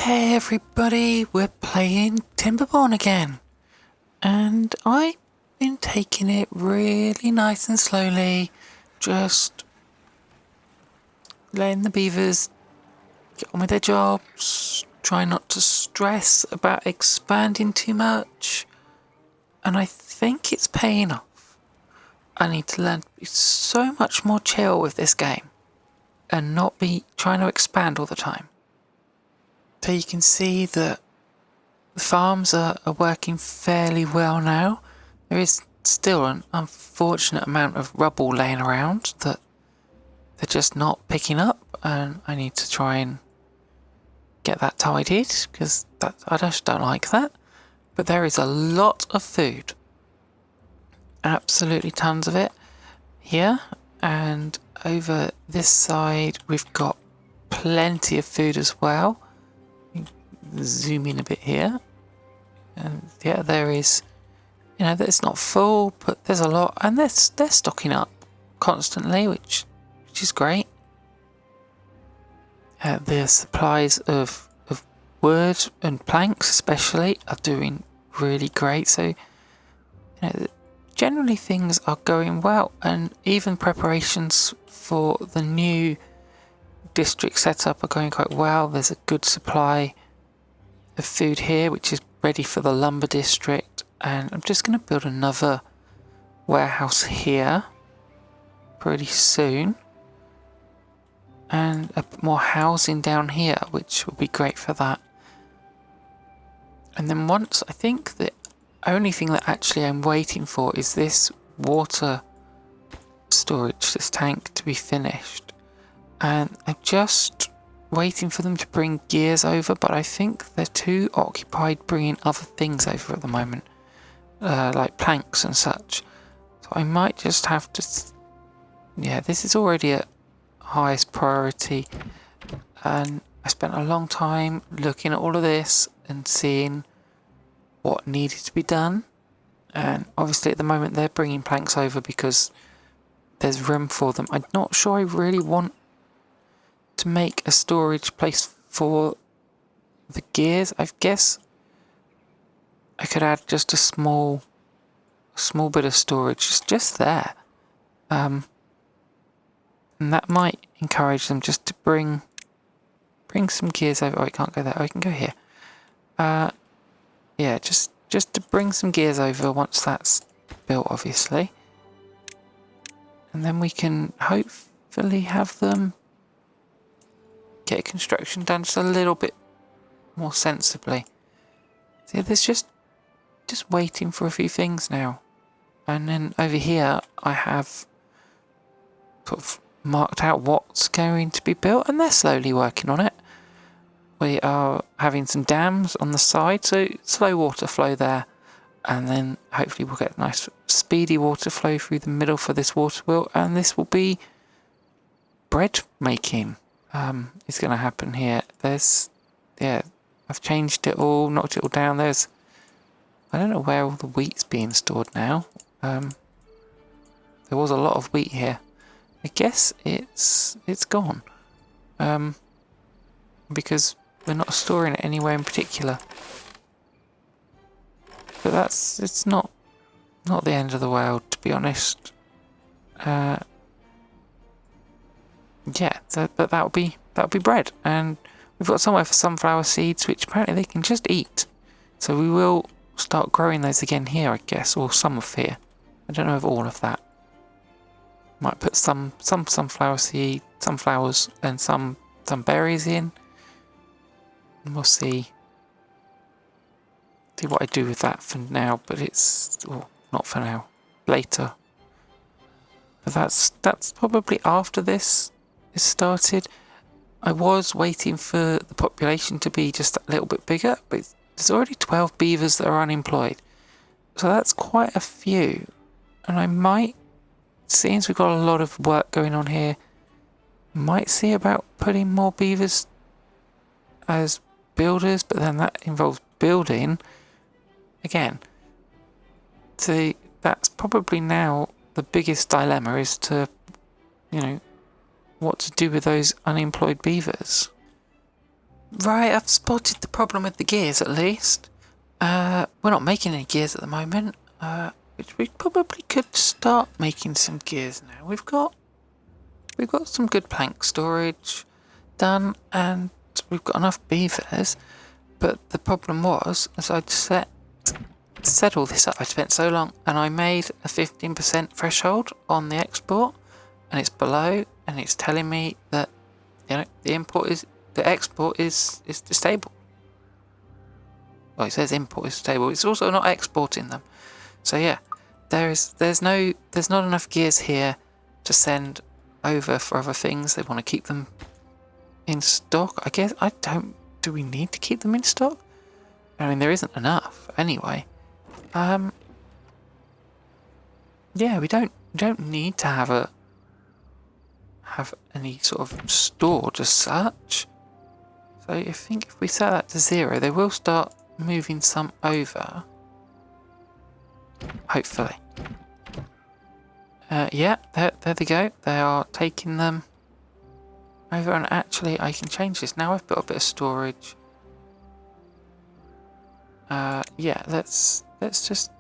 Okay, everybody, we're playing Timberborn again. And I've been taking it really nice and slowly, just letting the beavers get on with their jobs, try not to stress about expanding too much. And I think it's paying off. I need to learn to be so much more chill with this game and not be trying to expand all the time. So you can see that the farms are working fairly well now. There is still an unfortunate amount of rubble laying around that they're just not picking up, and I need to try and get that tidied because I just don't like that. But there is a lot of food, absolutely tons of it here, and over this side we've got plenty of food as well. Zoom in a bit here, and yeah, there is, it's not full, but there's a lot, and they're stocking up constantly, which is great. The supplies of wood and planks especially are doing really great, so generally things are going well, and even preparations for the new district setup are going quite well. There's a good supply of food here, which is ready for the lumber district, and I'm just going to build another warehouse here pretty soon, and a bit more housing down here, which will be great for that. And then once, I think the only thing that actually I'm waiting for is this water storage, this tank, to be finished, and I'm just waiting for them to bring gears over, but I think they're too occupied bringing other things over at the moment, like planks and such. So I might just have to, this is already at highest priority, and I spent a long time looking at all of this and seeing what needed to be done, and obviously at the moment they're bringing planks over because there's room for them. I'm not sure I really want to make a storage place for the gears. I guess I could add just a small bit of storage just there, and that might encourage them just to bring some gears over. Oh, I can't go there. Oh, I can go here. Just to bring some gears over once that's built, obviously, and then we can hopefully have them get construction done just a little bit more sensibly. See, there's just waiting for a few things now. And then over here I have sort of marked out what's going to be built, and they're slowly working on it. We are having some dams on the side, so slow water flow there, and then hopefully we'll get nice speedy water flow through the middle for this water wheel, and this will be bread making. Is going to happen here. I've changed it all, knocked it all down. I don't know where all the wheat's being stored now. There was a lot of wheat here. I guess it's gone. Because we're not storing it anywhere in particular. But it's not the end of the world, to be honest. But that'll be bread, and we've got somewhere for sunflower seeds, which apparently they can just eat. So we will start growing those again here, I guess, or some of here. I don't know of all of that. Might put some sunflower seed, sunflowers, and some berries in, and we'll see what I do with that for now. But not for now, later. But that's probably after this is started. I was waiting for the population to be just a little bit bigger, but there's already 12 beavers that are unemployed, so that's quite a few. And I might, since we've got a lot of work going on here, might see about putting more beavers as builders, but then that involves building again. So that's probably now the biggest dilemma, is to what to do with those unemployed beavers. Right, I've spotted the problem with the gears at least. We're not making any gears at the moment, which we probably could start making some gears now. We've got some good plank storage done, and we've got enough beavers. But the problem was, as I'd set all this up, I spent so long, and I made a 15% threshold on the export, and it's below, and it's telling me that the export is disabled. Well, it says import is stable. It's also not exporting them. So yeah, there's not enough gears here to send over for other things. They want to keep them in stock. I guess do we need to keep them in stock? I mean, there isn't enough anyway. Yeah, we don't need to have any sort of storage as such. So I think if we set that to 0, they will start moving some over. Hopefully. Yeah, there they go. They are taking them over, and actually I can change this. Now I've built a bit of storage. Yeah, let's just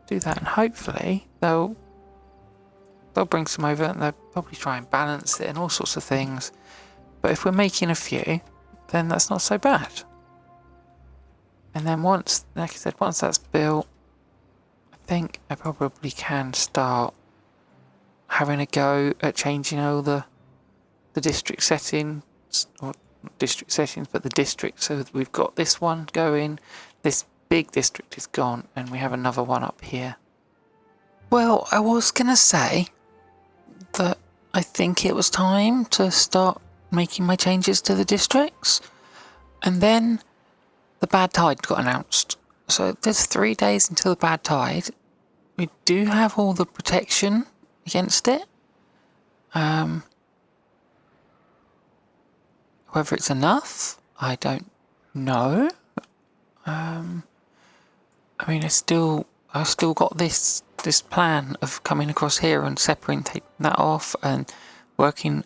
do that, and hopefully they'll bring some over, and they'll probably try and balance it and all sorts of things. But if we're making a few, then that's not so bad. And then once, like I said, once that's built, I think I probably can start having a go at changing all the district settings, or not district settings, but the district, so that we've got this one going, this big district is gone, and we have another one up here. Well, I was going to say that I think it was time to start making my changes to the districts, and then the Badtide got announced. So there's 3 days until the Badtide. We do have all the protection against it. Whether it's enough, I don't know. I mean, I've still got this plan of coming across here and separating that off and working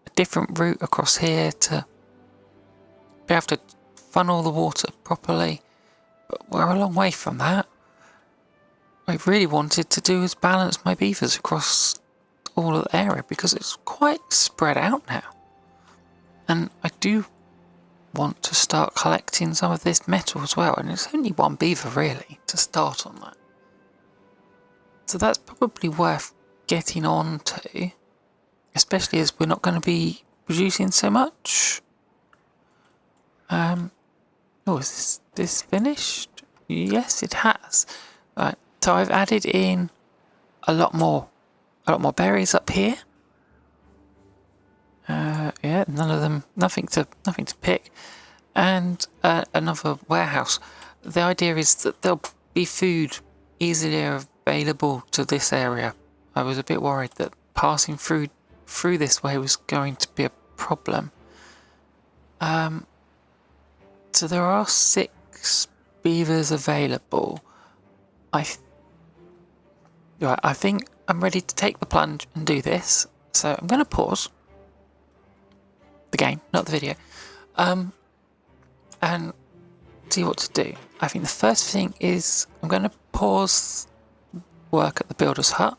a different route across here to be able to funnel the water properly. But we're a long way from that. What I really wanted to do is balance my beavers across all of the area, because it's quite spread out now. And I do want to start collecting some of this metal as well, and it's only one beaver really to start on that. So that's probably worth getting on to, especially as we're not going to be producing so much. Oh, is this finished? Yes, it has. Right, so I've added in a lot more berries up here. Yeah, none of them, nothing to pick, and another warehouse. The idea is that there'll be food easily available to this area. I was a bit worried that passing through this way was going to be a problem. So there are 6 beavers available. I think I'm ready to take the plunge and do this. So I'm going to pause the game, not the video, and see what to do. I think the first thing is I'm going to pause work at the builder's hut.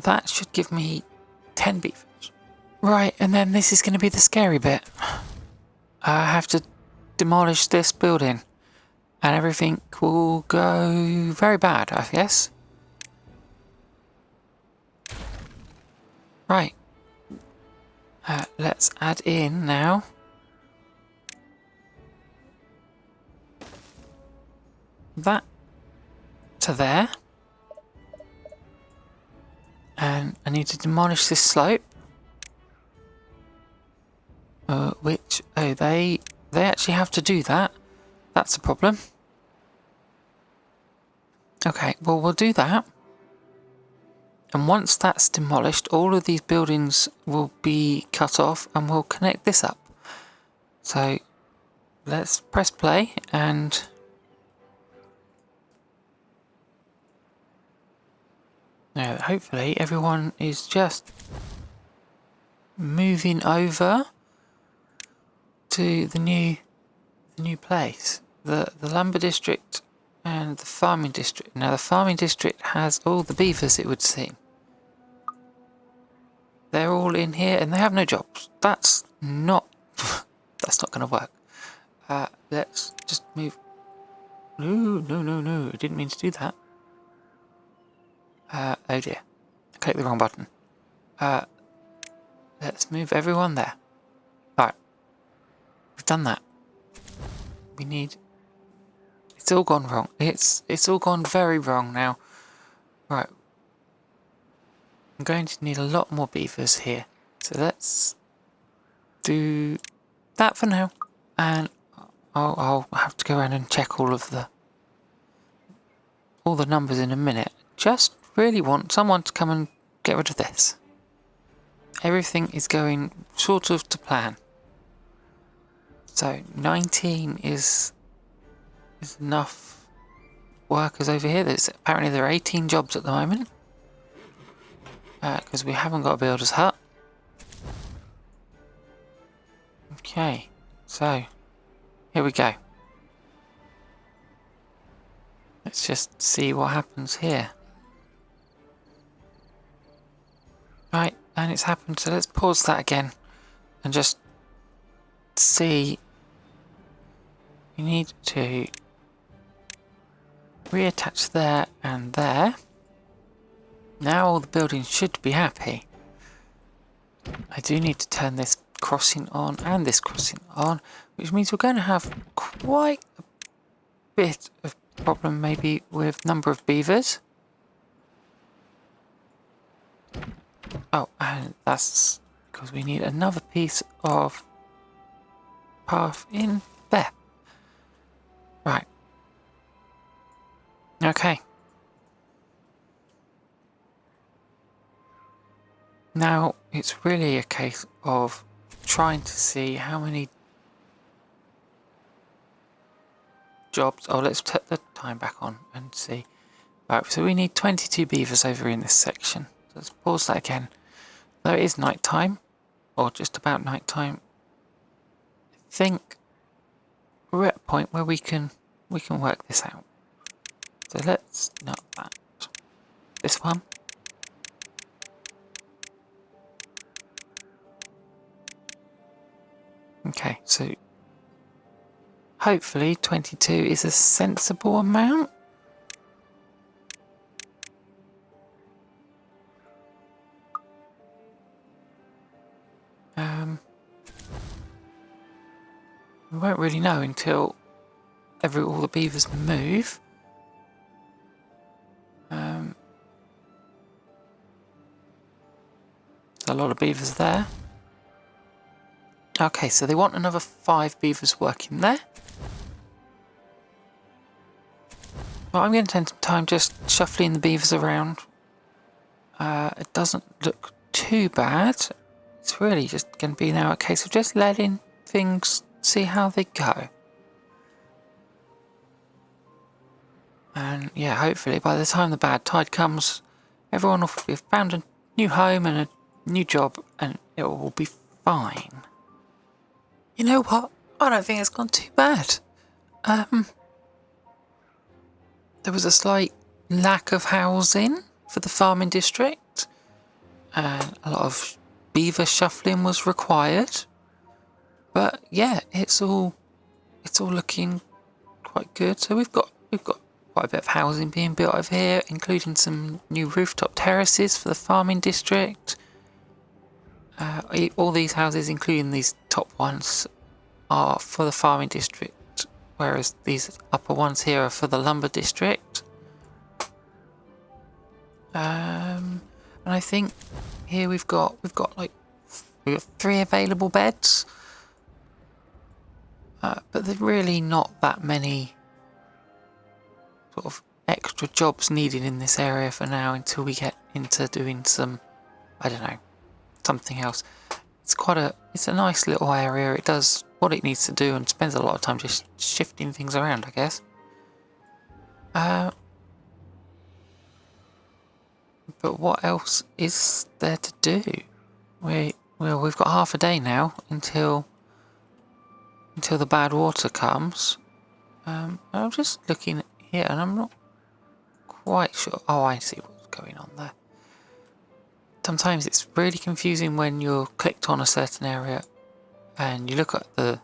That should give me 10 beavers. Right, and then this is going to be the scary bit. I have to demolish this building, and everything will go very bad, I guess. Right. Let's add in now that to there, and I need to demolish this slope, which they actually have to do that. That's a problem. Okay, well, we'll do that. And once that's demolished, all of these buildings will be cut off, and we'll connect this up. So let's press play, and now hopefully everyone is just moving over to the new place, the lumber district and the farming district. Now the farming district has all the beavers, it would seem. They're all in here and they have no jobs. That's not going to work. Let's just move. No, I didn't mean to do that. Oh dear, I clicked the wrong button. Let's move everyone there. Right, we've done that. We need. It's all gone wrong. It's all gone very wrong now. Right, I'm going to need a lot more beavers here. So let's do that for now, and I'll have to go around and check all the numbers in a minute. Just really want someone to come and get rid of this. Everything is going sort of to plan. So 19 is enough workers over here. Apparently there are 18 jobs at the moment. Because we haven't got a builder's hut. Okay, so here we go. Let's just see what happens here. Right, and it's happened, so let's pause that again and just see. You need to reattach there and there. Now all the buildings should be happy. I do need to turn this crossing on and this crossing on, which means we're going to have quite a bit of problem maybe with number of beavers. Oh, and that's because we need another piece of path in there. Right. Okay. Now it's really a case of trying to see how many jobs. Oh, let's put the time back on and see. Right, so we need 22 beavers over in this section. So let's pause that again. Though it is night time, or just about night time, I think we're at a point where we can work this out. So let's not that. This one. Okay, so hopefully 22 is a sensible amount. We won't really know until all the beavers move. There's a lot of beavers there. Okay, so they want another 5 beavers working there. Well, I'm going to spend some time just shuffling the beavers around. It doesn't look too bad. It's really just going to be now a case of just letting things see how they go. And yeah, hopefully by the time the Badtide comes, everyone will have found a new home and a new job and it will all be fine. You know what? I don't think it's gone too bad. There was a slight lack of housing for the farming district, and a lot of beaver shuffling was required. But yeah, it's all looking quite good. So we've got quite a bit of housing being built over here, including some new rooftop terraces for the farming district. All these houses, including these top ones, are for the farming district, whereas these upper ones here are for the lumber district. And I think here we've got 3 available beds, but there's really not that many sort of extra jobs needed in this area for now until we get into doing some, I don't know, something else. It's a nice little area. It does what it needs to do and spends a lot of time just shifting things around, I guess. But what else is there to do? We've got half a day now until until the bad water comes. I'm just looking here and I'm not quite sure. Oh, I see what's going on there. Sometimes it's really confusing when you're clicked on a certain area and you look at the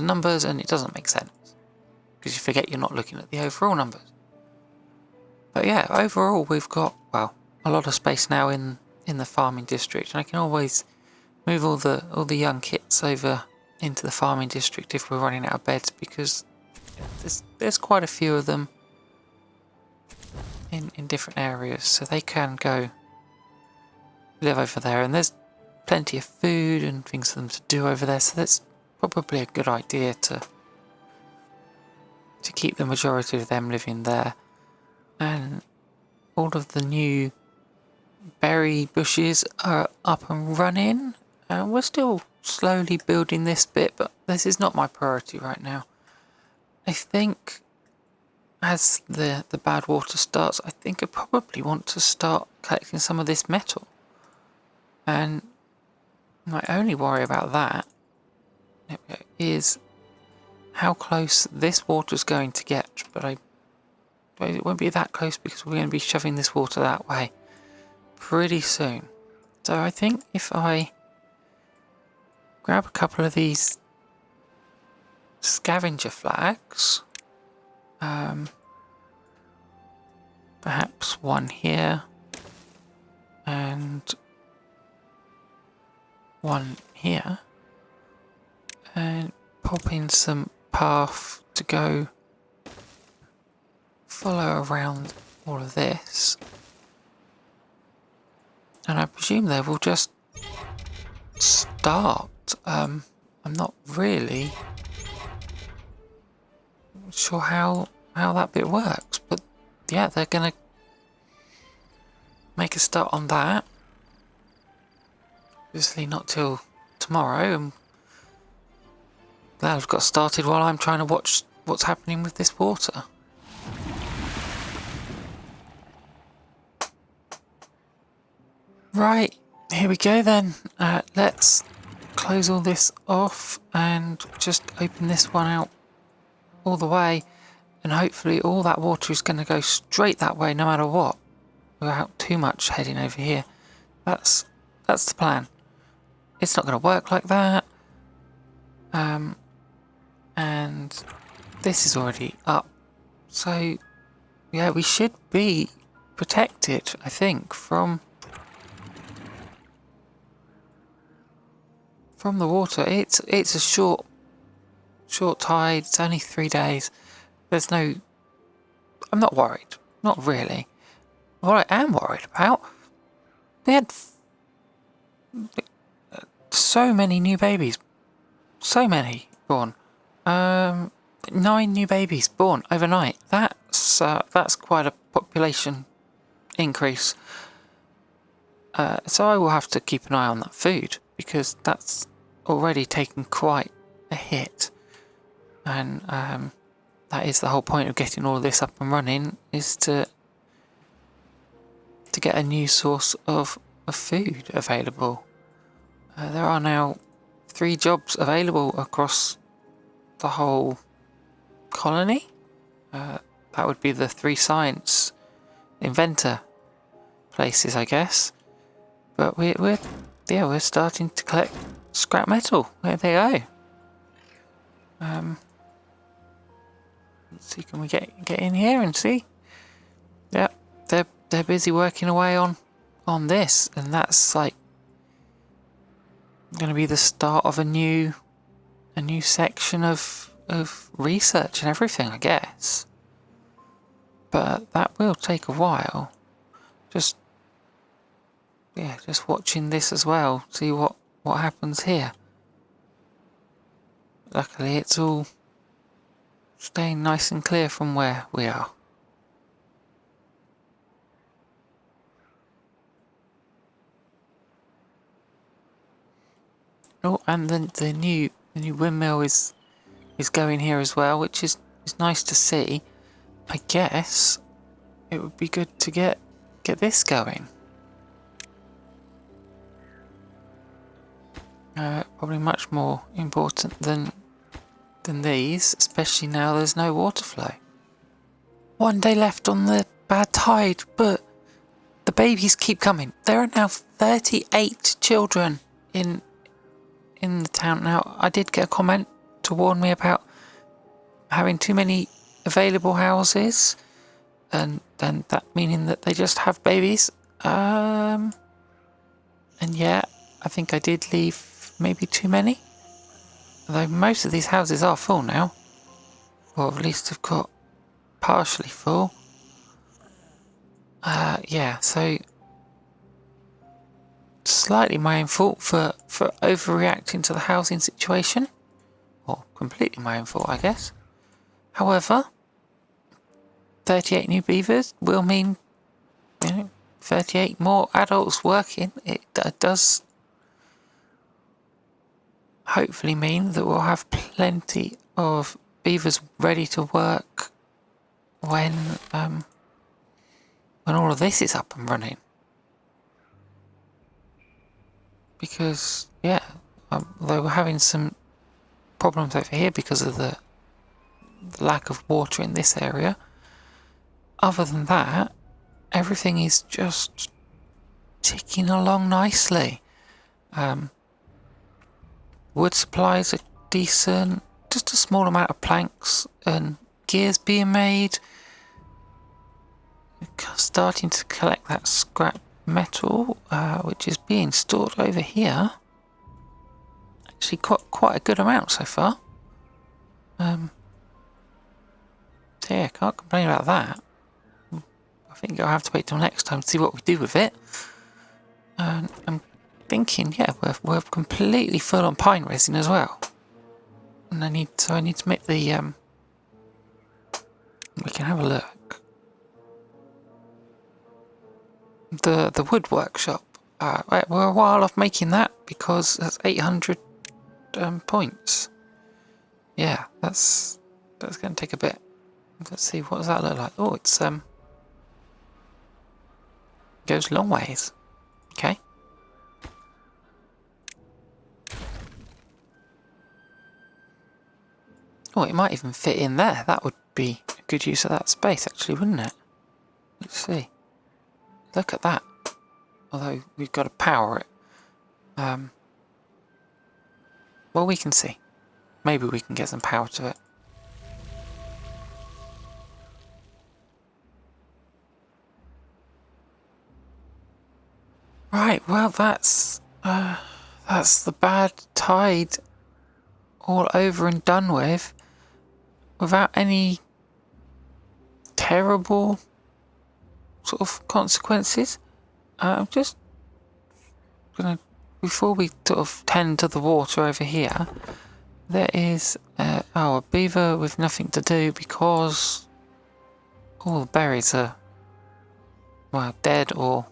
numbers and it doesn't make sense because you forget you're not looking at the overall numbers. But yeah, overall we've got, well, a lot of space now in the farming district, and I can always move all the young kits over into the farming district if we're running out of beds, because there's quite a few of them in different areas, so they can go live over there, and there's plenty of food and things for them to do over there, so that's probably a good idea to keep the majority of them living there. And all of the new berry bushes are up and running, and we're still slowly building this bit, but this is not my priority right now. I think as the bad water starts, I think I probably want to start collecting some of this metal. And my only worry about that is how close this water's going to get, but it won't be that close because we're going to be shoving this water that way pretty soon. So I think if I grab a couple of these scavenger flags, perhaps one here and one here, and pop in some path to go follow around all of this, and I presume they will just start. I'm not really sure how that bit works, but yeah, they're gonna make a start on that. Obviously not till tomorrow, and glad I've got started while I'm trying to watch what's happening with this water. Right, here we go then. Let's close all this off and just open this one out all the way, and hopefully all that water is going to go straight that way no matter what, without too much heading over here. That's the plan. It's not going to work like that. And this is already up, so yeah, we should be protected, I think, from the water. It's a short tide. It's only 3 days. I'm not worried. Not really. What I am worried about, we had so many new babies. So many born. 9 new babies born overnight. That's quite a population increase. So I will have to keep an eye on that food, because that's already taken quite a hit. And that is the whole point of getting all of this up and running, is to get a new source of food available. There are now 3 jobs available across the whole colony. That would be the 3 science inventor places, I guess. But we're starting to collect scrap metal. There they go. Let's see, can we get in here and see? Yeah, they're busy working away on this, and that's like going to be the start of a new section of research and everything, I guess. But that will take a while. Just watching this as well, see what happens here. Luckily it's all staying nice and clear from where we are. Oh, and the new windmill is going here as well, which is nice to see. I guess it would be good to get this going. Probably much more important than than these, especially now there's no water flow. 1 day left on the Badtide, but the babies keep coming. There are now 38 children in the town. Now, I did get a comment to warn me about having too many available houses, and then that meaning that they just have babies. And yeah, I think I did leave maybe too many. Although most of these houses are full now, or at least have got partially full. Yeah, so slightly my own fault for overreacting to the housing situation, or completely my own fault, I guess. However, 38 new beavers will mean, 38 more adults working. It does hopefully mean that we'll have plenty of beavers ready to work when all of this is up and running. Because, yeah, they were having some problems over here because of the lack of water in this area. Other than that, everything is just ticking along nicely. Wood supplies are decent, just a small amount of planks and gears being made. Starting to collect that scrap metal, which is being stored over here. Actually, quite a good amount so far. So yeah, can't complain about that. I think I'll have to wait till next time to see what we do with it. And I'm thinking, yeah, we're completely full on pine resin as well. And I need to make the we can have a look. The wood workshop. We're a while off making that because that's 800 points. Yeah, that's going to take a bit. Let's see, what does that look like? Oh, it's goes a long ways. Okay. Oh, it might even fit in there. That would be a good use of that space, actually, wouldn't it? Let's see. Look at that. Although we've got to power it. Well, we can see. Maybe we can get some power to it. Right, well, that's the Badtide all over and done with, without any terrible sort of consequences. I'm just gonna, before we sort of tend to the water over here, there is a beaver with nothing to do because all the berries are, well, dead or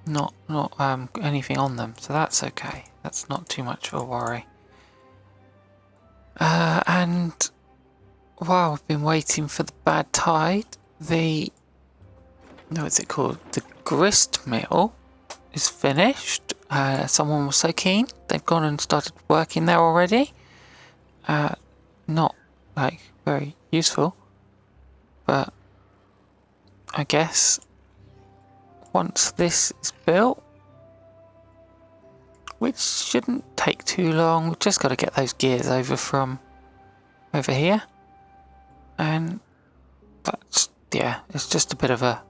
not anything on them, so that's okay. That's not too much of a worry. And while we've been waiting for the Badtide, what's it called? The grist mill is finished. Someone was so keen, they've gone and started working there already. Not like very useful, but I guess once this is built, which shouldn't take too long, we've just got to get those gears over from over here, and that's, yeah, it's just a bit of a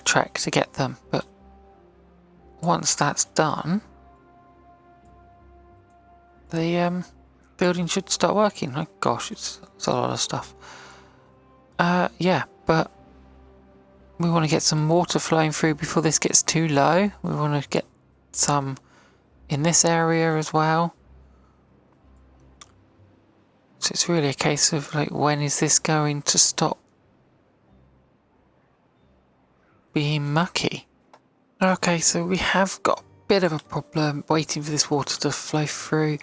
trek to get them, but once that's done, the building should start working. Oh gosh, it's a lot of stuff. Yeah, but we want to get some water flowing through before this gets too low. We want to get some in this area as well. So it's really a case of like, when is this going to stop being mucky? Okay, so we have got a bit of a problem waiting for this water to flow through.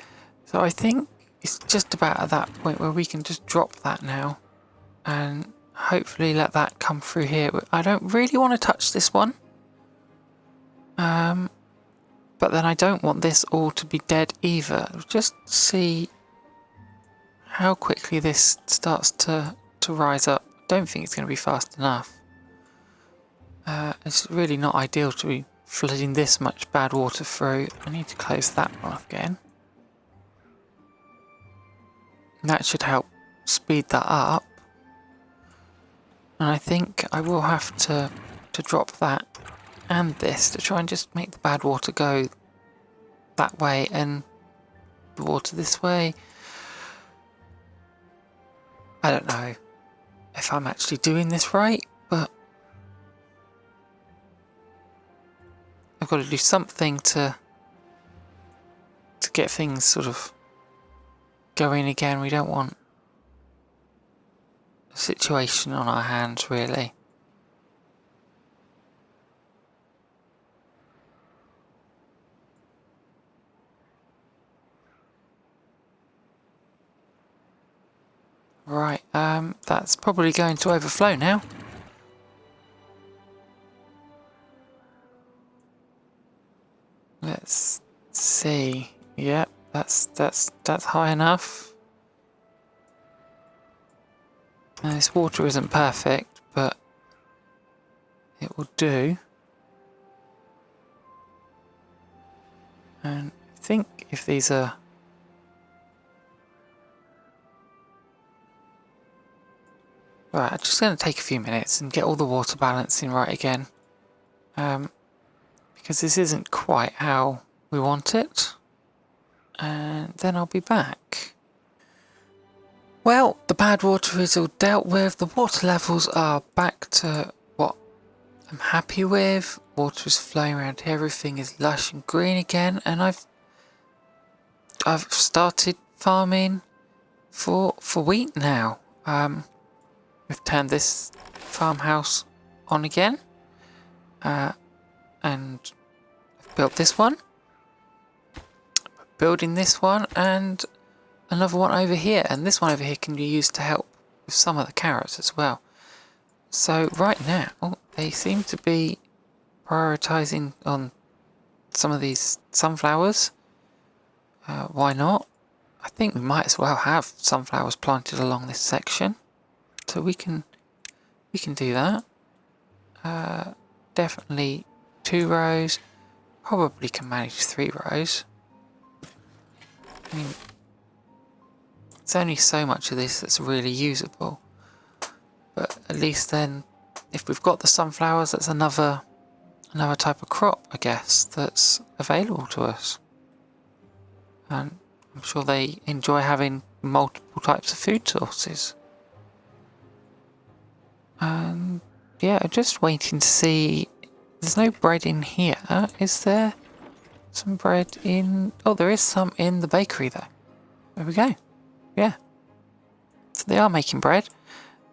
So I think it's just about at that point where we can just drop that now and hopefully let that come through here. I don't really want to touch this one. But then I don't want this all to be dead either. Just see how quickly this starts to rise up. Don't think it's going to be fast enough. It's really not ideal to be flooding this much bad water through. I need to close that one again. That should help speed that up. And I think I will have to drop that and this to try and just make the bad water go that way and the water this way. I don't know if I'm actually doing this right, but I've got to do something to get things sort of going again. We don't want a situation on our hands, really. Right, that's probably going to overflow now. Let's see. Yep, that's high enough. Now, this water isn't perfect, but it will do. And I think if these are... Right, I'm just going to take a few minutes and get all the water balancing right again. Because this isn't quite how we want it. And then I'll be back. Well, the bad water is all dealt with. The water levels are back to what I'm happy with. Water is flowing around here. Everything is lush and green again. And I've started farming for wheat now. We've turned this farmhouse on again. And I've built this one. Building this one and another one over here, and this one over here can be used to help with some of the carrots as well. So right now they seem to be prioritizing on some of these sunflowers. Why not? I think we might as well have sunflowers planted along this section, so we can do that. Definitely 2 rows. Probably can manage 3 rows. I mean, there's only so much of this that's really usable, but at least then, if we've got the sunflowers, that's another type of crop, I guess, that's available to us. And I'm sure they enjoy having multiple types of food sources. And yeah, I'm just waiting to see. There's no bread in here, is there? Some bread in... Oh, there is some in the bakery though. There we go. Yeah. So they are making bread.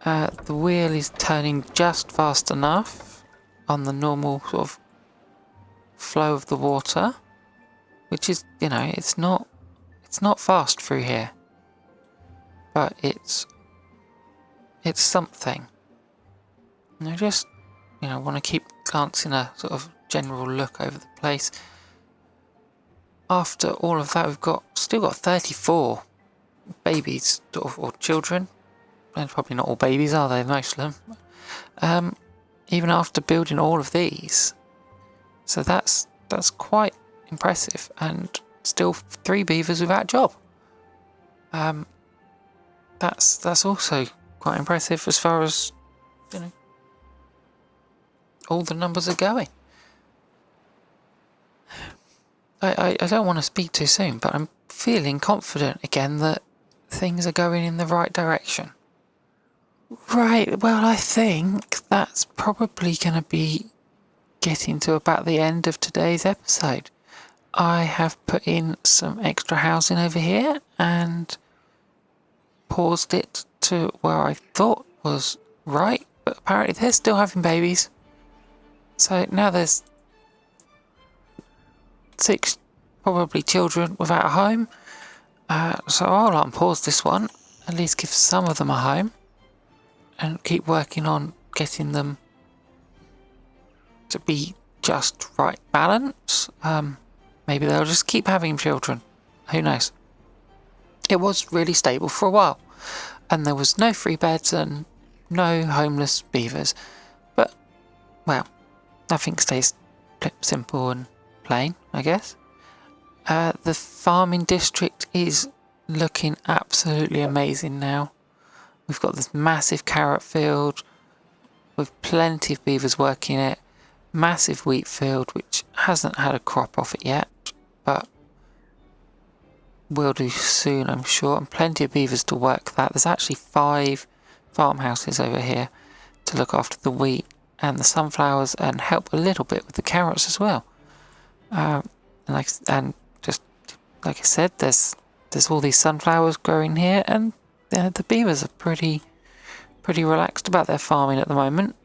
The wheel is turning just fast enough on the normal sort of flow of the water, which is, you know, it's not fast through here, but it's something. And I just, you know, want to keep glancing a sort of general look over the place. After all of that, we've still got 34 babies or children. And probably not all babies, are they? Most of them. Even after building all of these, so that's quite impressive. And still 3 beavers without a job. That's also quite impressive as far as, you know, all the numbers are going. I don't want to speak too soon, but I'm feeling confident again that things are going in the right direction. Right, well, I think that's probably going to be getting to about the end of today's episode. I have put in some extra housing over here and paused it to where I thought was right, but apparently they're still having babies. So now there's 6 probably children without a home. So I'll unpause this one, at least give some of them a home, and keep working on getting them to be just right balance. maybe they'll just keep having children. Who knows? It was really stable for a while, and there was no free beds and no homeless beavers. But, well, nothing stays simple and plain, I guess. The farming district is looking absolutely amazing now. We've got this massive carrot field with plenty of beavers working it. Massive wheat field which hasn't had a crop off it yet, but will do soon, I'm sure, and plenty of beavers to work that. There's actually 5 farmhouses over here to look after the wheat and the sunflowers and help a little bit with the carrots as well. And just like I said, there's all these sunflowers growing here, and the beavers are pretty relaxed about their farming at the moment.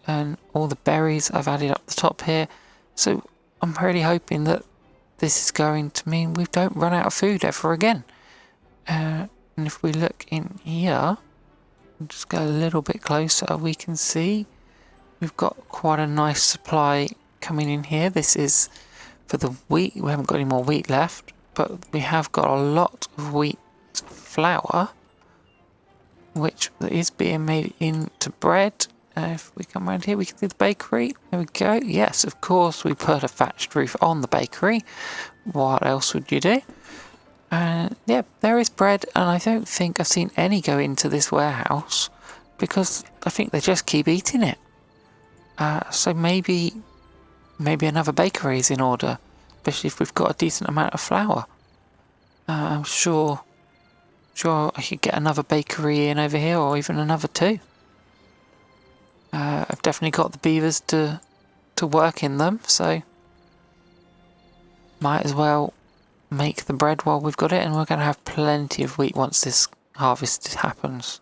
And all the berries I've added up the top here, so I'm really hoping that this is going to mean we don't run out of food ever again. And if we look in here, just go a little bit closer, we can see we've got quite a nice supply coming in here. This is for the wheat. We haven't got any more wheat left, but we have got a lot of wheat flour, which is being made into bread. If we come around here, we can see the bakery. There we go. Yes, of course, we put a thatched roof on the bakery. What else would you do? Yeah, there is bread, and I don't think I've seen any go into this warehouse because I think they just keep eating it. So maybe another bakery is in order, especially if we've got a decent amount of flour. I'm sure I could get another bakery in over here, or even another 2. I've definitely got the beavers to work in them, so might as well make the bread while we've got it, and we're going to have plenty of wheat once this harvest happens.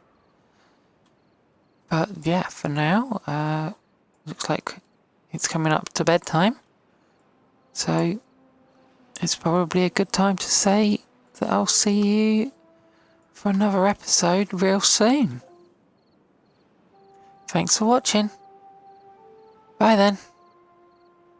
But yeah, for now, looks like it's coming up to bedtime, so it's probably a good time to say that I'll see you for another episode real soon. Thanks for watching. Bye then.